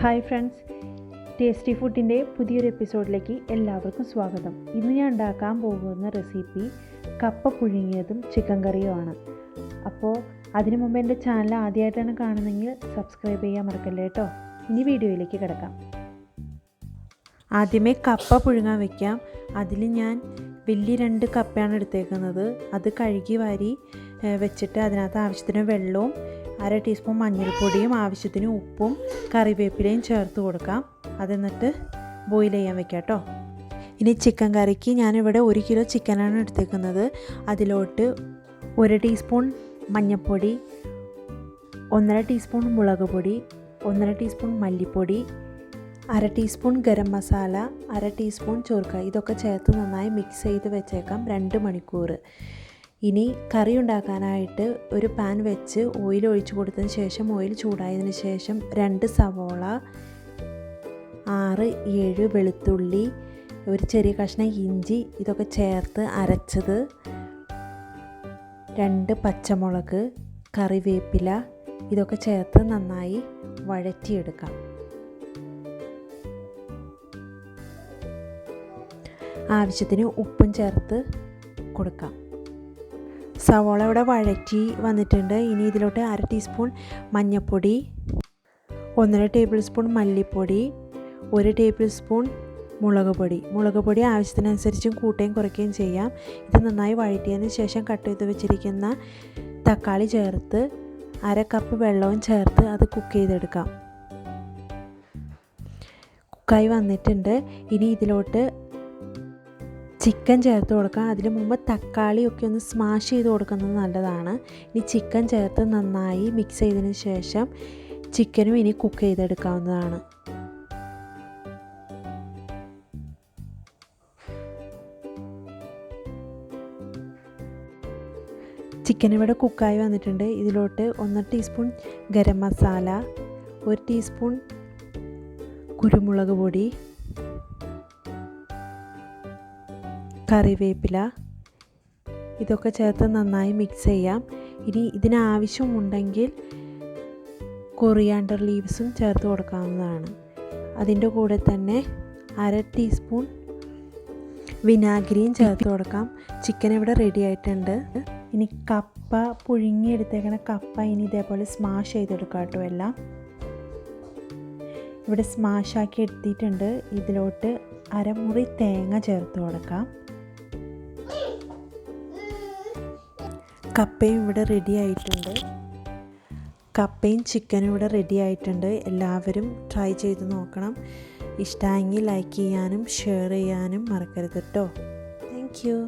Hi friends, tasty ഫുഡിൻ്റെ പുതിയൊരു എപ്പിസോഡിലേക്ക് എല്ലാവർക്കും സ്വാഗതം. ഇന്ന് ഞാൻ ഉണ്ടാക്കാൻ പോകുന്ന റെസിപ്പി കപ്പ പുഴുങ്ങിയതും ചിക്കൻ കറിയുമാണ്. അപ്പോൾ അതിനു മുമ്പ് എൻ്റെ ചാനൽ ആദ്യമായിട്ടാണ് കാണുന്നതെങ്കിൽ സബ്സ്ക്രൈബ് ചെയ്യാൻ മറക്കല്ലേ കേട്ടോ. ഇനി വീഡിയോയിലേക്ക് കിടക്കാം. ആദ്യമേ കപ്പ പുഴുങ്ങാൻ വയ്ക്കാം. അതിൽ ഞാൻ വലിയ 2 കപ്പയാണ് എടുത്തേക്കുന്നത്. അത് കഴുകി വാരി വെച്ചിട്ട് അതിനകത്ത് ആവശ്യത്തിന് വെള്ളവും 1/2 ടീസ്പൂൺ മഞ്ഞൾപ്പൊടിയും ആവശ്യത്തിന് ഉപ്പും കറിവേപ്പിലയും ചേർത്ത് കൊടുക്കാം. അതെന്നിട്ട് ബോയിൽ ചെയ്യാൻ വെക്കാം കേട്ടോ. ഇനി ചിക്കൻ കറിക്ക് ഞാനിവിടെ 1 കിലോ ചിക്കനാണ് എടുത്തേക്കുന്നത്. അതിലോട്ട് 1 ടീസ്പൂൺ മഞ്ഞൾപ്പൊടി, 1.5 ടീസ്പൂൺ മുളക് പൊടി, 1.5 ടീസ്പൂൺ മല്ലിപ്പൊടി, 1/2 ടീസ്പൂൺ ഗരം മസാല, 1/2 ടീസ്പൂൺ ചോർക്ക, ഇതൊക്കെ ചേർത്ത് നന്നായി മിക്സ് ചെയ്ത് വെച്ചേക്കാം 2 മണിക്കൂർ. ഇനി കറി ഉണ്ടാക്കാനായിട്ട് ഒരു പാൻ വെച്ച് ഓയിൽ ഒഴിച്ച് കൊടുത്തതിന് ശേഷം ഓയിൽ ചൂടായതിന് ശേഷം 2 സവോള, 6-7 വെളുത്തുള്ളി, ഒരു ചെറിയ കഷ്ണം ഇഞ്ചി ഇതൊക്കെ ചേർത്ത് അരച്ചത്, 2 പച്ചമുളക്, കറിവേപ്പില ഇതൊക്കെ ചേർത്ത് നന്നായി വഴറ്റിയെടുക്കാം. ആവശ്യത്തിന് ഉപ്പും ചേർത്ത് കൊടുക്കാം. സവോള ഇവിടെ വഴറ്റി വന്നിട്ടുണ്ട്. ഇനി ഇതിലോട്ട് 1/2 ടീസ്പൂൺ മഞ്ഞൾപ്പൊടി, 1.5 ടേബിൾ സ്പൂൺ മല്ലിപ്പൊടി, 1 ടേബിൾ സ്പൂൺ മുളക് പൊടി ആവശ്യത്തിനനുസരിച്ചും കൂട്ടുകയും കുറയ്ക്കുകയും ചെയ്യാം. ഇത് നന്നായി വഴറ്റിയതിന് ശേഷം കട്ട് ചെയ്ത് വെച്ചിരിക്കുന്ന തക്കാളി ചേർത്ത് 1/2 കപ്പ് വെള്ളവും ചേർത്ത് അത് കുക്ക് ചെയ്തെടുക്കാം. കുക്കായി വന്നിട്ടുണ്ട്. ഇനി ഇതിലോട്ട് ചിക്കൻ ചേർത്ത് കൊടുക്കാം. അതിന് മുമ്പ് തക്കാളിയൊക്കെ ഒന്ന് സ്മാഷ് ചെയ്ത് കൊടുക്കുന്നത് നല്ലതാണ്. ഇനി ചിക്കൻ ചേർത്ത് നന്നായി മിക്സ് ചെയ്തതിന് ശേഷം ചിക്കനും ഇനി കുക്ക് ചെയ്തെടുക്കാവുന്നതാണ്. ചിക്കൻ ഇവിടെ കുക്കായി വന്നിട്ടുണ്ട്. ഇതിലോട്ട് 1 ടീസ്പൂൺ ഗരം മസാല, 1 ടീസ്പൂൺ കുരുമുളക് പൊടി, കറിവേപ്പില ഇതൊക്കെ ചേർത്ത് നന്നായി മിക്സ് ചെയ്യാം. ഇനി ഇതിനാവശ്യമുണ്ടെങ്കിൽ കൊറിയാണ്ടർ ലീവ്സും ചേർത്ത് കൊടുക്കാവുന്നതാണ്. അതിൻ്റെ കൂടെ തന്നെ 1/2 ടീസ്പൂൺ വിനാഗിരിയും ചേർത്ത് കൊടുക്കാം. ചിക്കൻ ഇവിടെ റെഡി ആയിട്ടുണ്ട്. ഇനി കപ്പ പുഴുങ്ങിയെടുത്തേക്കണ കപ്പ ഇനി ഇതേപോലെ സ്മാഷ് ചെയ്തെടുക്കാം കേട്ടോ. എല്ലാം ഇവിടെ സ്മാഷാക്കി എടുത്തിട്ടുണ്ട്. ഇതിലോട്ട് 1/2 മുറി തേങ്ങ ചേർത്ത് കൊടുക്കാം. കപ്പയും ഇവിടെ റെഡി ആയിട്ടുണ്ട്. കപ്പയും ചിക്കനും ഇവിടെ റെഡി ആയിട്ടുണ്ട്. എല്ലാവരും ട്രൈ ചെയ്ത് നോക്കണം. ഇഷ്ടമായെങ്കിൽ ലൈക്ക് ചെയ്യാനും ഷെയർ ചെയ്യാനും മറക്കരുത് കേട്ടോ. Thank you.